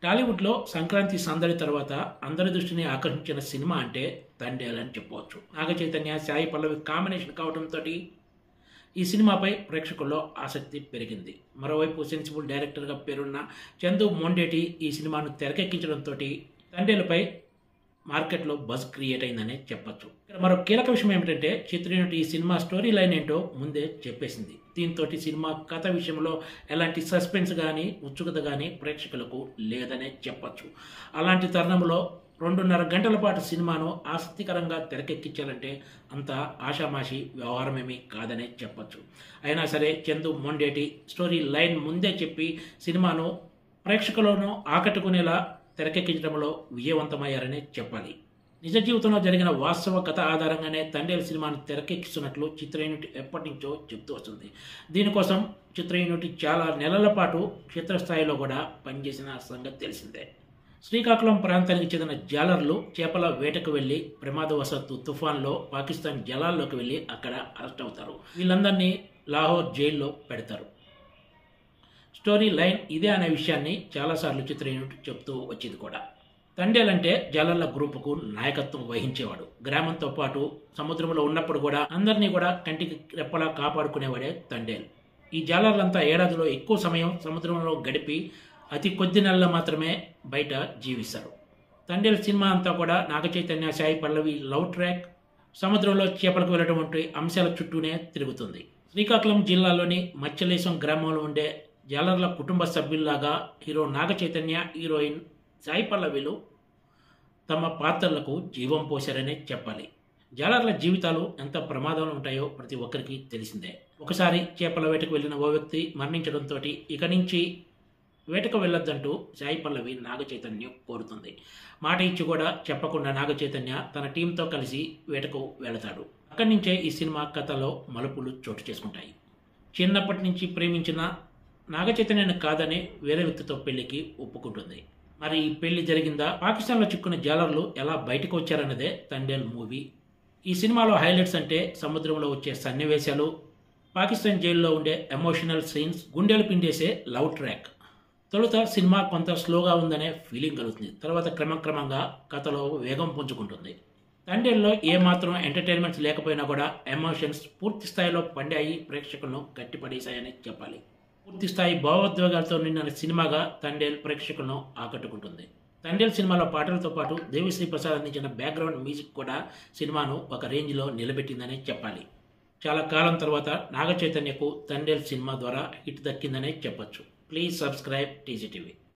టాలీవుడ్‌లో సంక్రాంతి సందడి తర్వాత అందరి దృష్టిని ఆకర్షించిన సినిమా అంటే 'తండేల్' అని చెప్పవచ్చు. నాగ చైతన్య, సాయి పల్లవి కాంబినేషన్ కావడంతోటి ఈ సినిమాపై ప్రేక్షకుల్లో ఆసక్తి పెరిగింది. మరోవైపు సెన్సిబుల్ డైరెక్టర్‌గా పేరున్న చందు మొండేటి ఈ సినిమాను తెరకెక్కించడంతోటి 'తండేల్'పై మార్కెట్‌లో బజ్ క్రియేట్ అయిందనే చెప్పొచ్చు. ఇక్కడ మరో కీలక విషయం ఏమిటంటే చిత్రయూనిట్ ఈ సినిమా స్టోరీ లైన్ ఏంటో ముందే చెప్పేసింది. దీంతోటి సినిమా కథ విషయంలో ఎలాంటి సస్పెన్స్ గానీ, ఉత్సుకత గానీ ప్రేక్షకులకు లేదనే చెప్పొచ్చు. అలాంటి తరుణంలో 2.5 గంటల పాటు సినిమాను ఆసక్తికరంగా తెరకెక్కించాలంటే అంత ఆషామాషీ వ్యవహారమేమీ కాదనే చెప్పొచ్చు. అయినా సరే చందు మొండేటి స్టోరీ లైన్ ముందే చెప్పి సినిమాను ప్రేక్షకులను ఆకట్టుకునేలా తెరకెక్కించడంలో విజయవంతమయ్యారనే చెప్పాలి. నిజ జీవితంలో జరిగిన వాస్తవ కథ ఆధారంగానే 'తండేల్' సినిమాను తెరకెక్కిస్తున్నట్లు చిత్ర యూనిట్ ఎప్పటి నుంచో చెప్తూ వస్తుంది. దీనికోసం చిత్ర యూనిట్ చాలా నెలల పాటు క్షేత్రస్థాయిలో కూడా పనిచేసిన సంగతి తెలిసిందే. శ్రీకాకుళం ప్రాంతానికి చెందిన జాలర్లు చేపల వేటకు వెళ్లి ప్రమాదవశాత్తు తుఫాన్లో పాకిస్తాన్ జలాల్లోకి వెళ్లి అక్కడ అరెస్ట్ అవుతారు. వీళ్ళందరినీ లాహోర్ జైల్లో పెడతారు. స్టోరీ లైన్ ఇదే అనే విషయాన్ని చాలాసార్లు చిత్ర యూనిట్ చెప్తూ వచ్చింది కూడా. 'తండేల్' అంటే జాలర్ల గ్రూపుకు నాయకత్వం వహించేవాడు. గ్రామంతో పాటు సముద్రంలో ఉన్నప్పుడు కూడా అందరినీ కూడా కంటికి రెప్పలా కాపాడుకునేవాడే 'తండేల్'. ఈ జాలర్లంతా ఏడాదిలో ఎక్కువ సమయం సముద్రంలో గడిపి అతి కొద్ది నెలలు మాత్రమే బయట జీవిస్తారు. 'తండేల్' సినిమా అంతా కూడా నాగ చైతన్య, సాయి పల్లవి లవ్ ట్రాక్, సముద్రంలో చేపలకు వెళ్ళడం వంటి అంశాల చుట్టూనే తిరుగుతుంది. శ్రీకాకుళం జిల్లాలోని మచ్చలేశం గ్రామంలో ఉండే జాలర్ల కుటుంబ సభ్యుల్లాగా హీరో నాగ చైతన్య, హీరోయిన్ సాయి పల్లవిలు తమ పాత్రలకు జీవం పోశారనే చెప్పాలి. జాలర్ల జీవితాలు ఎంత ప్రమాదంలో ఉంటాయో ప్రతి ఒక్కరికి తెలిసిందే. ఒకసారి చేపల వేటకు వెళ్ళిన ఓ వ్యక్తి మరణించడంతో ఇక నుంచి వేటకు వెళ్ళొద్దంటూ సాయి పల్లవి నాగ చైతన్య కోరుతుంది. మాట ఇచ్చి కూడా చెప్పకుండా నాగ చైతన్య తన టీంతో కలిసి వేటకు వెళతాడు. అక్కడి నుంచే ఈ సినిమా కథలో మలుపులు చోటు చేసుకుంటాయి. చిన్నప్పటి నుంచి ప్రేమించిన నాగ చైతన్యను కాదని వేరే వ్యక్తితో పెళ్లికి ఒప్పుకుంటుంది. మరి ఈ పెళ్లి జరిగిందా? పాకిస్తాన్లో చిక్కున్న జాలర్లు ఎలా బయటకు వచ్చారన్నదే 'తండేల్' మూవీ. ఈ సినిమాలో హైలైట్స్ అంటే సముద్రంలో వచ్చే సన్నివేశాలు, పాకిస్తాన్ జైల్లో ఉండే ఎమోషనల్ సీన్స్, గుండెలు పిండేసే లవ్ ట్రాక్. తొలుత సినిమా కొంత స్లోగా ఉందనే ఫీలింగ్ కలుగుతుంది. తర్వాత క్రమక్రమంగా కథలో వేగం పుంజుకుంటుంది. 'తండేల్'లో ఏమాత్రం ఎంటర్టైన్మెంట్స్ లేకపోయినా కూడా ఎమోషన్స్ పూర్తి స్థాయిలో పండాయి, ప్రేక్షకులను గట్టిపడేశాయని చెప్పాలి. పూర్తి స్థాయి భావోద్వేగాలతో నిండిన సినిమాగా 'తండేల్' ప్రేక్షకులను ఆకట్టుకుంటుంది. 'తండేల్' సినిమాలో పాటలతో పాటు దేవిశ్రీ ప్రసాద్ అందించిన బ్యాక్గ్రౌండ్ మ్యూజిక్ కూడా సినిమాను ఒక రేంజ్లో నిలబెట్టిందనే చెప్పాలి. చాలా కాలం తర్వాత నాగ చైతన్యకు 'తండేల్' సినిమా ద్వారా హిట్ దక్కిందనే చెప్పొచ్చు. Please subscribe TGTV.